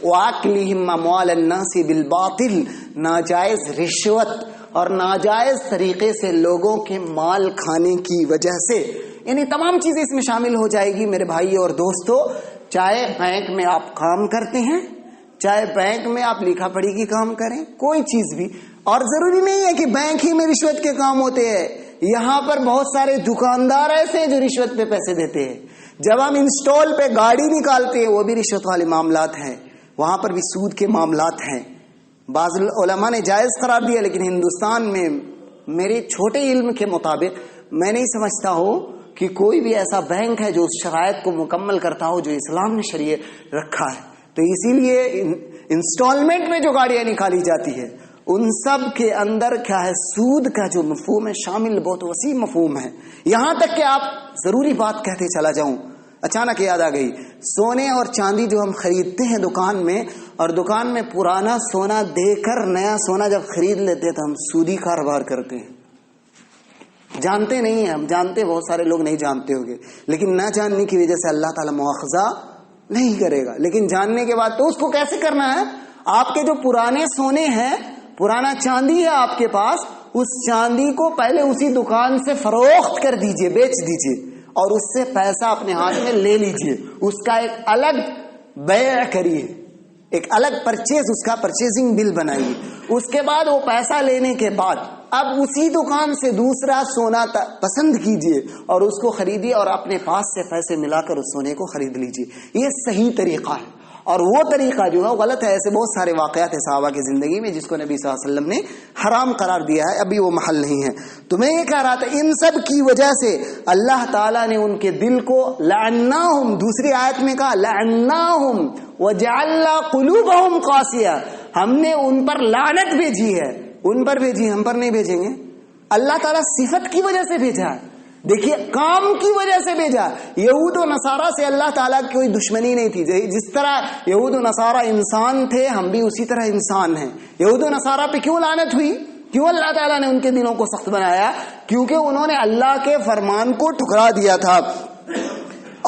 وَأَكْلِهِمْ أَمْوَالَ النَّاسِ بِالْبَاطِلِ, ناجائز رشوت اور ناجائز طریقے سے لوگوں کے مال کھانے کی وجہ سے, یعنی تمام چیزیں اس میں شامل ہو جائے گی میرے بھائی اور دوستو. چاہے بینک میں آپ کام کرتے ہیں, چاہے بینک میں آپ لکھا پڑھی کی کام کریں, کوئی چیز بھی, اور ضروری نہیں ہے کہ بینک ہی میں رشوت کے کام ہوتے ہیں. یہاں پر بہت سارے دکاندار ایسے ہیں جو رشوت پہ پیسے دیتے ہیں. جب ہم انسٹال پہ گاڑی نکالتے ہیں وہ بھی رشوت والے معاملات ہیں, وہاں پر بھی سود کے معاملات ہیں. بعض علماء نے جائز قرار دیا, لیکن ہندوستان میں میرے چھوٹے علم کے مطابق میں نہیں سمجھتا ہوں کہ کوئی بھی ایسا بینک ہے جو اس شرائط کو مکمل کرتا ہو جو اسلام نے شریعت رکھا ہے. تو اسی لیے انسٹالمنٹ میں جو گاڑیاں نکالی جاتی ہے ان سب کے اندر کیا ہے, سود کا جو مفہوم ہے شامل, بہت وسیع مفہوم ہے. یہاں تک کہ آپ ضروری بات کہتے چلا جاؤں, اچانک یاد آ گئی, سونے اور چاندی جو ہم خریدتے ہیں دکان میں, اور دکان میں پرانا سونا دے کر نیا سونا جب خرید لیتے تو ہم سودی کاروبار کرتے ہیں. جانتے نہیں ہیں, ہم جانتے, بہت سارے لوگ نہیں جانتے ہوں گے, لیکن نہ جاننے کی وجہ سے اللہ تعالیٰ مواخذہ نہیں کرے گا. لیکن جاننے کے بعد تو اس کو کیسے کرنا ہے, آپ کے جو پرانے سونے ہیں, پرانا چاندی ہے آپ کے پاس, اس چاندی کو پہلے اسی دکان سے فروخت کر دیجئے, بیچ دیجئے, اور اس سے پیسہ اپنے ہاتھ میں لے لیجئے. اس کا ایک الگ بیع کریے, ایک الگ پرچیز, اس کا پرچیزنگ بل بنائیے. اس کے بعد وہ پیسہ لینے کے بعد اب اسی دکان سے دوسرا سونا پسند کیجئے اور اس کو خریدیے, اور اپنے پاس سے پیسے ملا کر اس سونے کو خرید لیجئے. یہ صحیح طریقہ ہے, اور وہ طریقہ جو ہے غلط ہے. ایسے بہت سارے واقعات ہیں صحابہ کی زندگی میں جس کو نبی صلی اللہ علیہ وسلم نے حرام قرار دیا ہے, ابھی وہ محل نہیں ہے. تو میں یہ کہہ رہا تھا, ان سب کی وجہ سے اللہ تعالیٰ نے ان کے دل کو لعناہم, دوسری آیت میں کہا لعناہم وجعلنا قلوبہم قاسیہ, ہم نے ان پر لعنت بھیجی ہے. ان پر بھیجی, ہم پر نہیں بھیجیں گے. اللہ تعالیٰ صفت کی وجہ سے بھیجا ہے, دیکھیے کام کی وجہ سے بھیجا. یہود و نصارہ سے اللہ تعالیٰ کی کوئی دشمنی نہیں تھی. جس طرح یہود و نصارہ انسان تھے, ہم بھی اسی طرح انسان ہیں. یہود و نصارہ پہ کیوں لعنت ہوئی, کیوں اللہ تعالیٰ نے ان کے دلوں کو سخت بنایا؟ کیونکہ انہوں نے اللہ کے فرمان کو ٹھکرا دیا تھا.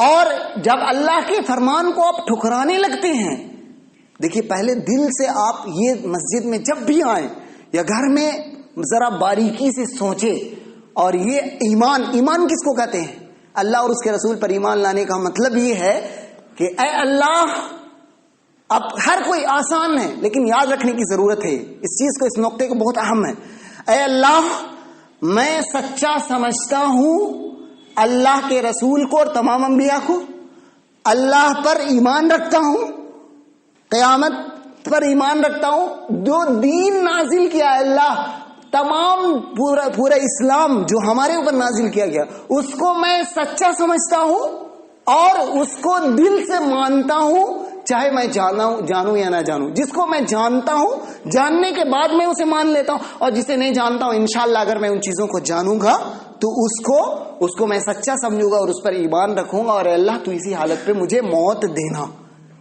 اور جب اللہ کے فرمان کو آپ ٹھکرانے لگتے ہیں, دیکھیے پہلے دل سے آپ یہ مسجد میں جب بھی آئیں یا گھر میں ذرا باریکی سے سوچیں. اور یہ ایمان کس کو کہتے ہیں؟ اللہ اور اس کے رسول پر ایمان لانے کا مطلب یہ ہے کہ اے اللہ, اب ہر کوئی آسان ہے لیکن یاد رکھنے کی ضرورت ہے اس چیز کو, اس نقطے کو بہت اہم ہے. اے اللہ, میں سچا سمجھتا ہوں اللہ کے رسول کو اور تمام انبیاء کو, اللہ پر ایمان رکھتا ہوں, قیامت پر ایمان رکھتا ہوں, جو دین نازل کیا ہے اللہ, تمام پورا اسلام جو ہمارے اوپر نازل کیا گیا, اس کو میں سچا سمجھتا ہوں اور اس کو دل سے مانتا ہوں, چاہے میں جانوں یا نہ جانوں. جس کو میں جانتا ہوں جاننے کے بعد میں اسے مان لیتا ہوں, اور جسے نہیں جانتا ہوں انشاءاللہ اگر میں ان چیزوں کو جانوں گا تو اس کو میں سچا سمجھوں گا اور اس پر ایمان رکھوں گا. اور اللہ تو اسی حالت پہ مجھے موت دینا.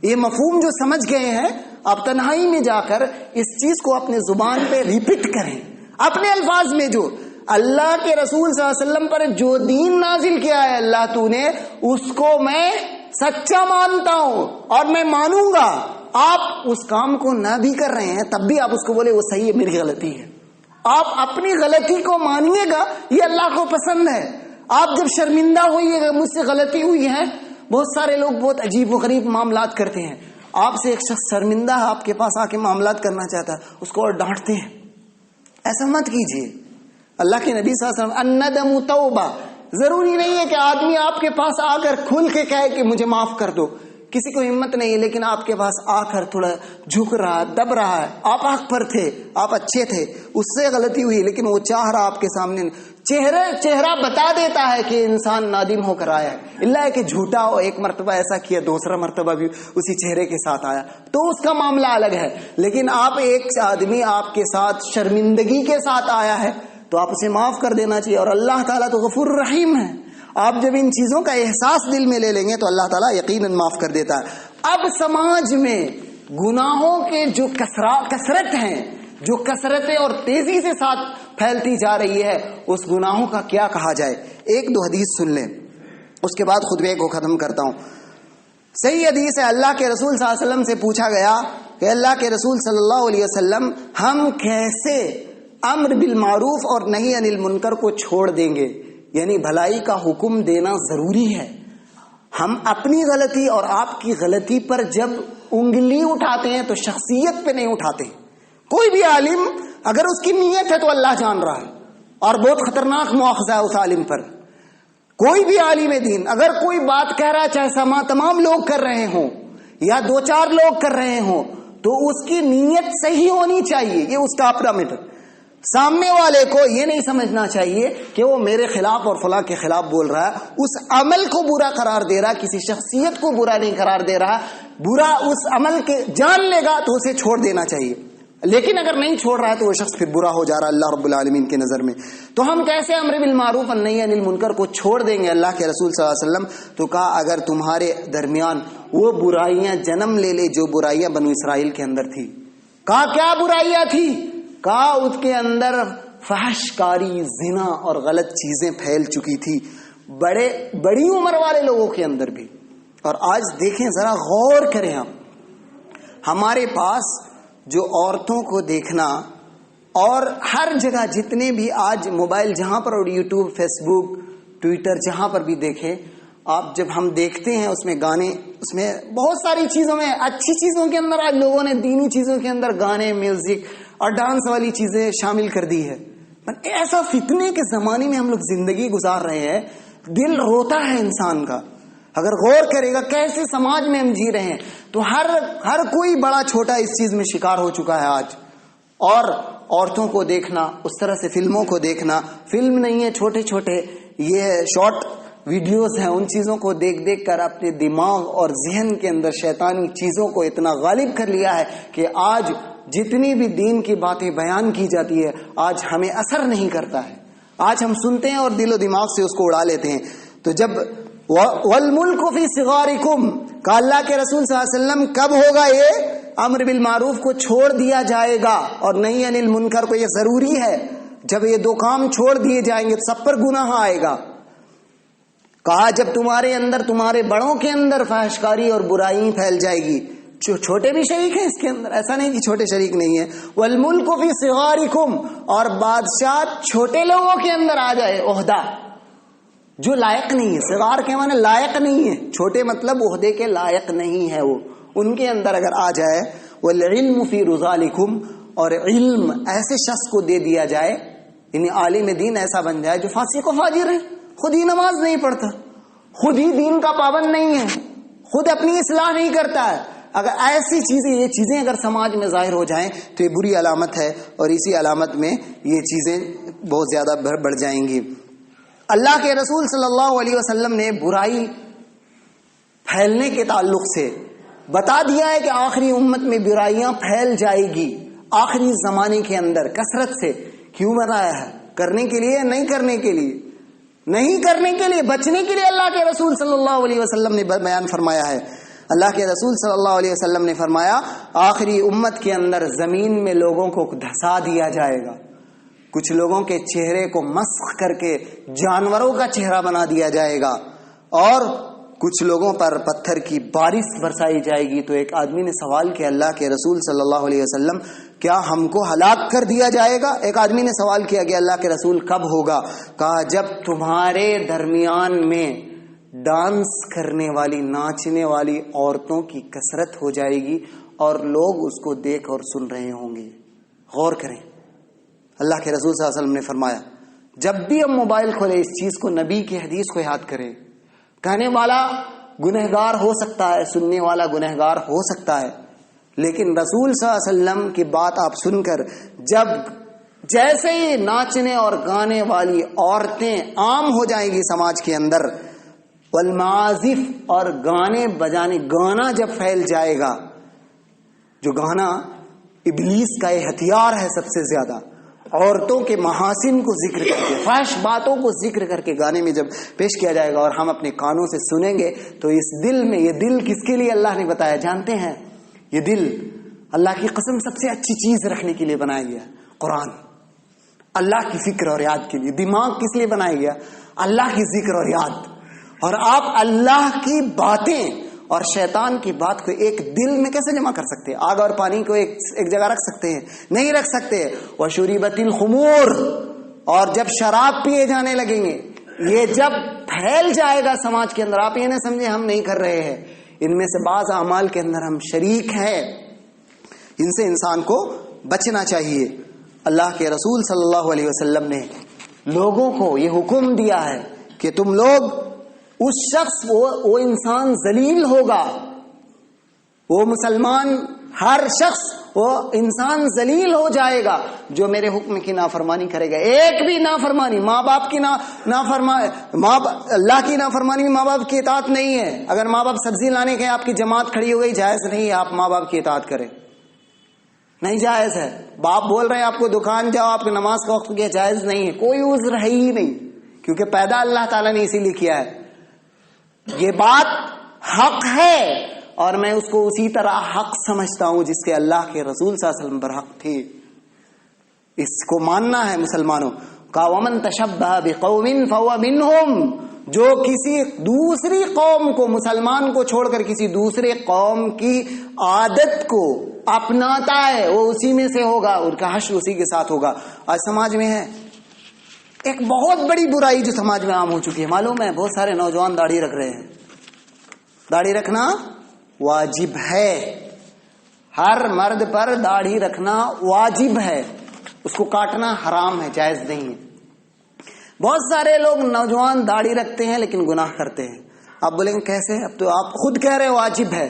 یہ مفہوم جو سمجھ گئے ہیں, آپ تنہائی میں جا کر اس چیز کو اپنے زبان پہ ریپیٹ کریں, اپنے الفاظ میں. جو اللہ کے رسول صلی اللہ علیہ وسلم پر جو دین نازل کیا ہے اللہ تو نے, اس کو میں سچا مانتا ہوں اور میں مانوں گا. آپ اس کام کو نہ بھی کر رہے ہیں تب بھی آپ اس کو بولے وہ صحیح ہے, میری غلطی ہے. آپ اپنی غلطی کو مانیے گا, یہ اللہ کو پسند ہے. آپ جب شرمندہ ہوئیے گا, مجھ سے غلطی ہوئی ہے. بہت سارے لوگ بہت عجیب و غریب معاملات کرتے ہیں. آپ سے ایک شخص شرمندہ ہے, آپ کے پاس آ کے معاملات کرنا چاہتا ہے, اس کو اور ڈانٹتے ہیں. ایسا مت کیجیے. اللہ کے نبی صلی اللہ علیہ وسلم الندم توبہ, ضروری نہیں ہے کہ آدمی آپ کے پاس آ کر کھل کے کہے کہ مجھے معاف کر دو. کسی کو ہمت نہیں ہے, لیکن آپ کے پاس آ کر تھوڑا جھک رہا, دب رہا ہے, آپ حق پر تھے, آپ اچھے تھے, اس سے غلطی ہوئی, لیکن وہ چاہ رہا آپ کے سامنے, چہرہ بتا دیتا ہے کہ انسان نادم ہو کر آیا ہے. اللہ ہے کہ جھوٹا ہو, ایک مرتبہ ایسا کیا, دوسرا مرتبہ بھی اسی چہرے کے ساتھ آیا, تو اس کا معاملہ الگ ہے. لیکن آپ ایک آدمی آپ کے ساتھ شرمندگی کے ساتھ آیا ہے تو آپ اسے معاف کر دینا چاہیے. اور اللہ تعالیٰ تو غفور رحیم ہے. آپ جب ان چیزوں کا احساس دل میں لے لیں گے تو اللہ تعالیٰ یقیناً معاف کر دیتا ہے. اب سماج میں گناہوں کے جو کثرت ہیں, جو کثرتیں اور تیزی سے ساتھ پھیلتی جا رہی ہے, اس گناہوں کا کیا کہا جائے. ایک دو حدیث سن لیں, اس کے بعد خطبے کو ختم کرتا ہوں. صحیح حدیث ہے, اللہ کے رسول صلی اللہ علیہ وسلم سے پوچھا گیا کہ اللہ کے رسول صلی اللہ علیہ وسلم, ہم کیسے امر بالمعروف اور نہی عن المنکر کو چھوڑ دیں گے؟ یعنی بھلائی کا حکم دینا ضروری ہے. ہم اپنی غلطی اور آپ کی غلطی پر جب انگلی اٹھاتے ہیں تو شخصیت پہ نہیں اٹھاتے. کوئی بھی عالم اگر اس کی نیت ہے تو اللہ جان رہا ہے, اور بہت خطرناک مواخذہ ہے اس عالم پر. کوئی بھی عالم دین اگر کوئی بات کہہ رہا ہے, چاہے تمام لوگ کر رہے ہوں یا دو چار لوگ کر رہے ہوں, تو اس کی نیت صحیح ہونی چاہیے, یہ اس کا اپنا میٹر. سامنے والے کو یہ نہیں سمجھنا چاہیے کہ وہ میرے خلاف اور فلاں کے خلاف بول رہا ہے، اس عمل کو برا قرار دے رہا، کسی شخصیت کو برا نہیں قرار دے رہا، برا اس عمل کے جان لے گا تو اسے چھوڑ دینا چاہیے، لیکن اگر نہیں چھوڑ رہا ہے تو وہ شخص پھر برا ہو جا رہا ہے اللہ رب العالمین کی نظر میں۔ تو ہم کیسے امر بالمعروف والنہی عن المنکر کو چھوڑ دیں گے؟ اللہ کے رسول صلی اللہ علیہ وسلم تو کہا اگر تمہارے درمیان وہ برائیاں جنم لے لے جو برائیاں بنو اسرائیل کے اندر تھی۔ کہا کیا برائیاں تھی؟ کہا اس کے اندر فحش کاری، زنا اور غلط چیزیں پھیل چکی تھی بڑی عمر والے لوگوں کے اندر بھی۔ اور آج دیکھیں ذرا غور کریں، ہمارے پاس جو عورتوں کو دیکھنا، اور ہر جگہ جتنے بھی آج موبائل جہاں پر، اور یوٹیوب، فیس بک، ٹویٹر، جہاں پر بھی دیکھیں آپ، جب ہم دیکھتے ہیں اس میں گانے، اس میں بہت ساری چیزوں میں، اچھی چیزوں کے اندر آج لوگوں نے دینی چیزوں کے اندر گانے، میوزک اور ڈانس والی چیزیں شامل کر دی ہے۔ ایسا فتنے کے زمانے میں ہم لوگ زندگی گزار رہے ہیں، دل روتا ہے انسان کا اگر غور کرے گا کیسے سماج میں ہم جی رہے ہیں۔ تو ہر کوئی بڑا چھوٹا اس چیز میں شکار ہو چکا ہے آج۔ اور عورتوں کو دیکھنا، اس طرح سے فلموں کو دیکھنا، فلم نہیں ہے، چھوٹے چھوٹے یہ شارٹ ویڈیوز ہیں، ان چیزوں کو دیکھ دیکھ کر اپنے دماغ اور ذہن کے اندر شیطانی چیزوں کو اتنا غالب کر لیا ہے کہ آج جتنی بھی دین کی باتیں بیان کی جاتی ہے آج ہمیں اثر نہیں کرتا ہے۔ آج ہم سنتے ہیں اور دل و دماغ سے اس کو اڑا لیتے ہیں۔ تو جب والملک فی صغارکم، کہ اللہ کے رسول صلی اللہ علیہ وسلم کب ہوگا یہ امر بالمعروف کو چھوڑ دیا جائے گا اور نہی عن المنکر کو؟ یہ ضروری ہے، جب یہ دو کام چھوڑ دیے جائیں گے تو سب پر گناہ آئے گا۔ کہا جب تمہارے اندر، تمہارے بڑوں کے اندر فحش کاری اور برائی پھیل جائے گی، چھوٹے بھی شریک ہیں اس کے اندر، ایسا نہیں کہ چھوٹے شریک نہیں ہیں۔ والملک فی صغارکم، اور بادشاہ چھوٹے لوگوں کے اندر آ جائے، عہدہ جو لائق نہیں ہے، صغار کے معنی لائق نہیں ہے، چھوٹے مطلب عہدے کے لائق نہیں ہے، وہ ان کے اندر اگر آ جائے۔ والعلم فی رذالکم، اور علم ایسے شخص کو دے دیا جائے، یعنی عالم دین ایسا بن جائے جو فاسق و فاجر ہے، خود ہی نماز نہیں پڑھتا، خود ہی دین کا پابند نہیں ہے، خود اپنی اصلاح نہیں کرتا ہے، اگر ایسی چیزیں، یہ چیزیں اگر سماج میں ظاہر ہو جائیں تو یہ بری علامت ہے، اور اسی علامت میں یہ چیزیں بہت زیادہ بڑھ جائیں گی۔ اللہ کے رسول صلی اللہ علیہ وسلم نے برائی پھیلنے کے تعلق سے بتا دیا ہے کہ آخری امت میں برائیاں پھیل جائے گی، آخری زمانے کے اندر کثرت سے۔ کیوں بتایا ہے؟ کرنے کے لیے؟ نہیں کرنے کے لیے، نہیں کرنے کے لیے، بچنے کے لیے اللہ کے رسول صلی اللہ علیہ وسلم نے بیان فرمایا ہے۔ اللہ کے رسول صلی اللہ علیہ وسلم نے فرمایا آخری امت کے اندر زمین میں لوگوں کو دھسا دیا جائے گا، کچھ لوگوں کے چہرے کو مسخ کر کے جانوروں کا چہرہ بنا دیا جائے گا، اور کچھ لوگوں پر پتھر کی بارش برسائی جائے گی۔ تو ایک آدمی نے سوال کیا اللہ کے رسول صلی اللہ علیہ وسلم کیا ہم کو ہلاک کر دیا جائے گا؟ ایک آدمی نے سوال کیا کہ اللہ کے رسول کب ہوگا؟ کہا جب تمہارے درمیان میں ڈانس کرنے والی، ناچنے والی عورتوں کی کثرت ہو جائے گی اور لوگ اس کو دیکھ اور سن رہے ہوں گے۔ غور کریں، اللہ کے رسول صلی اللہ علیہ وسلم نے فرمایا جب بھی ہم موبائل کھولے اس چیز کو، نبی کی حدیث کو یاد کریں۔ کہنے والا گنہگار ہو سکتا ہے، سننے والا گنہگار ہو سکتا ہے، لیکن رسول صلی اللہ علیہ وسلم کی بات آپ سن کر جب جیسے ہی ناچنے اور گانے والی عورتیں عام ہو جائیں گی سماج کے اندر، والمعازف، اور گانے بجانے، گانا جب پھیل جائے گا، جو گانا ابلیس کا یہ ہتھیار ہے سب سے زیادہ، عورتوں کے محاسن کو ذکر کر کے، فحش باتوں کو ذکر کر کے گانے میں جب پیش کیا جائے گا اور ہم اپنے کانوں سے سنیں گے تو اس دل میں، یہ دل کس کے لیے اللہ نے بتایا جانتے ہیں؟ یہ دل اللہ کی قسم سب سے اچھی چیز رکھنے کے لیے بنایا گیا، قرآن، اللہ کی فکر اور یاد کے لیے۔ دماغ کس لیے بنایا گیا؟ اللہ کی ذکر اور یاد۔ اور آپ اللہ کی باتیں اور شیطان کی بات کو ایک دل میں کیسے جمع کر سکتے ہیں؟ آگ اور پانی کو ایک جگہ رکھ سکتے ہیں؟ نہیں رکھ سکتے۔ وشربت الخمور، اور جب شراب پیے جانے لگیں گے، یہ جب پھیل جائے گا سماج کے اندر، آپ یہ نہ سمجھے ہم نہیں کر رہے ہیں، ان میں سے بعض اعمال کے اندر ہم شریک ہیں، ان سے انسان کو بچنا چاہیے۔ اللہ کے رسول صلی اللہ علیہ وسلم نے لوگوں کو یہ حکم دیا ہے کہ تم لوگ اس شخص، وہ انسان ذلیل ہوگا، وہ مسلمان ہر شخص وہ انسان ذلیل ہو جائے گا جو میرے حکم کی نافرمانی کرے گا. ایک بھی نافرمانی، ماں باپ کی اللہ کی نافرمانی بھی ماں باپ کی اطاعت نہیں ہے. اگر ماں باپ سبزی لانے کے آپ کی جماعت کھڑی ہو گئی، جائز نہیں ہے آپ ماں باپ کی اطاعت کریں، نہیں جائز ہے. باپ بول رہے ہیں آپ کو دکان جاؤ، آپ کو نماز کا وقت کیا، جائز نہیں ہے، کوئی عذر ہے ہی نہیں، کیونکہ پیدا اللہ تعالیٰ نے اسی لیے کیا ہے. یہ بات حق ہے اور میں اس کو اسی طرح حق سمجھتا ہوں جس کے اللہ کے رسول صلی اللہ علیہ وسلم پر حق تھی. اس کو ماننا ہے مسلمانوں کا. ومن تشبہ بقوم فهو منهم، جو کسی دوسری قوم کو، مسلمان کو چھوڑ کر کسی دوسرے قوم کی عادت کو اپناتا ہے وہ اسی میں سے ہوگا، ان کا حشر اسی کے ساتھ ہوگا. آج سماج میں ہے ایک بہت بڑی برائی جو سماج میں عام ہو چکی ہے، معلوم ہے بہت سارے نوجوان داڑھی رکھ رہے ہیں. داڑھی رکھنا واجب ہے، ہر مرد پر داڑھی رکھنا واجب ہے، اس کو کاٹنا حرام ہے، جائز نہیں ہے. بہت سارے لوگ نوجوان داڑھی رکھتے ہیں لیکن گناہ کرتے ہیں. آپ بولیں گے کیسے؟ اب تو آپ خود کہہ رہے واجب ہے.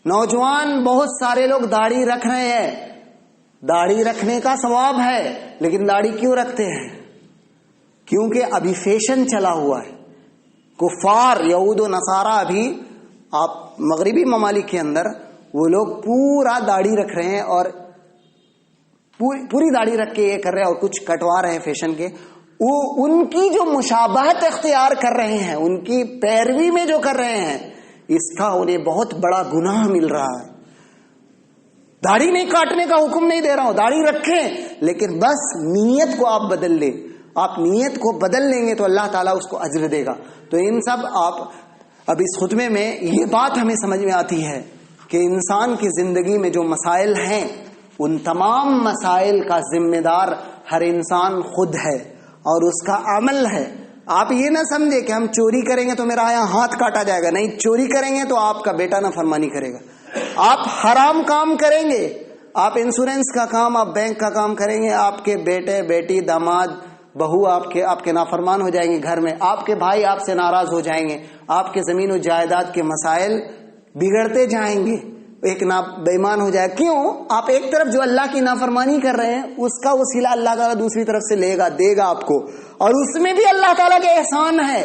نوجوان بہت سارے لوگ داڑھی رکھ رہے ہیں، داڑھی رکھنے کا ثواب ہے، لیکن داڑھی کیوں رکھتے ہیں؟ کیونکہ ابھی فیشن چلا ہوا ہے. کفار یہود و نصارہ ابھی آپ مغربی ممالک کے اندر وہ لوگ پورا داڑھی رکھ رہے ہیں اور پوری داڑھی رکھ کے یہ کر رہے ہیں اور کچھ کٹوا رہے ہیں فیشن کے. وہ ان کی جو مشابہت اختیار کر رہے ہیں، ان کی پیروی میں جو کر رہے ہیں، اس کا انہیں بہت بڑا گناہ مل رہا ہے. داڑھی نہیں کاٹنے کا حکم نہیں دے رہا ہوں، داڑھی رکھیں، لیکن بس نیت کو آپ بدل لیں. آپ نیت کو بدل لیں گے تو اللہ تعالیٰ اس کو اجر دے گا. تو ان سب آپ اب اس خطبے میں یہ بات ہمیں سمجھ میں آتی ہے کہ انسان کی زندگی میں جو مسائل ہیں ان تمام مسائل کا ذمہ دار ہر انسان خود ہے اور اس کا عمل ہے. آپ یہ نہ سمجھے کہ ہم چوری کریں گے تو میرا یہاں ہاتھ کاٹا جائے گا. نہیں، چوری کریں گے تو آپ کا بیٹا نافرمانی کرے گا. آپ حرام کام کریں گے، آپ انشورنس کا کام، آپ بینک کا کام کریں گے، آپ کے بیٹے بیٹی داماد بہو آپ کے نافرمان ہو جائیں گے گھر میں. آپ کے بھائی آپ سے ناراض ہو جائیں گے. آپ کے زمین و جائیداد کے مسائل بگڑتے جائیں گے. ایک بے ایمان ہو جائے. کیوں؟ آپ ایک طرف جو اللہ کی نافرمانی کر رہے ہیں اس کا وسیلہ اللہ تعالیٰ دوسری طرف سے لے گا، دے گا آپ کو. اور اس میں بھی اللہ تعالیٰ کا احسان ہے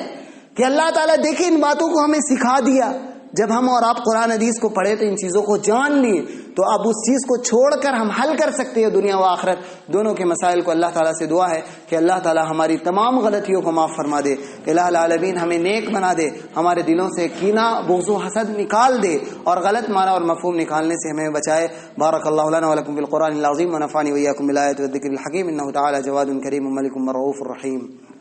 کہ اللہ تعالیٰ دیکھیں ان باتوں کو ہمیں سکھا دیا. جب ہم اور آپ قرآن حدیث کو پڑھے تو ان چیزوں کو جان لیے، تو اب اس چیز کو چھوڑ کر ہم حل کر سکتے ہیں دنیا و آخرت دونوں کے مسائل کو. اللہ تعالیٰ سے دعا ہے کہ اللہ تعالیٰ ہماری تمام غلطیوں کو معاف فرما دے. الہ العالمین ہمیں نیک بنا دے، ہمارے دلوں سے کینہ بغض و حسد نکال دے اور غلط معنی اور مفہوم نکالنے سے ہمیں بچائے. بارک اللہ لنا ولکم بالقرآن العظیم ونفعنی وإیاکم بالآیات والذکر الحکیم. انہ تعالی جواد کریم ملک رؤوف رحیم.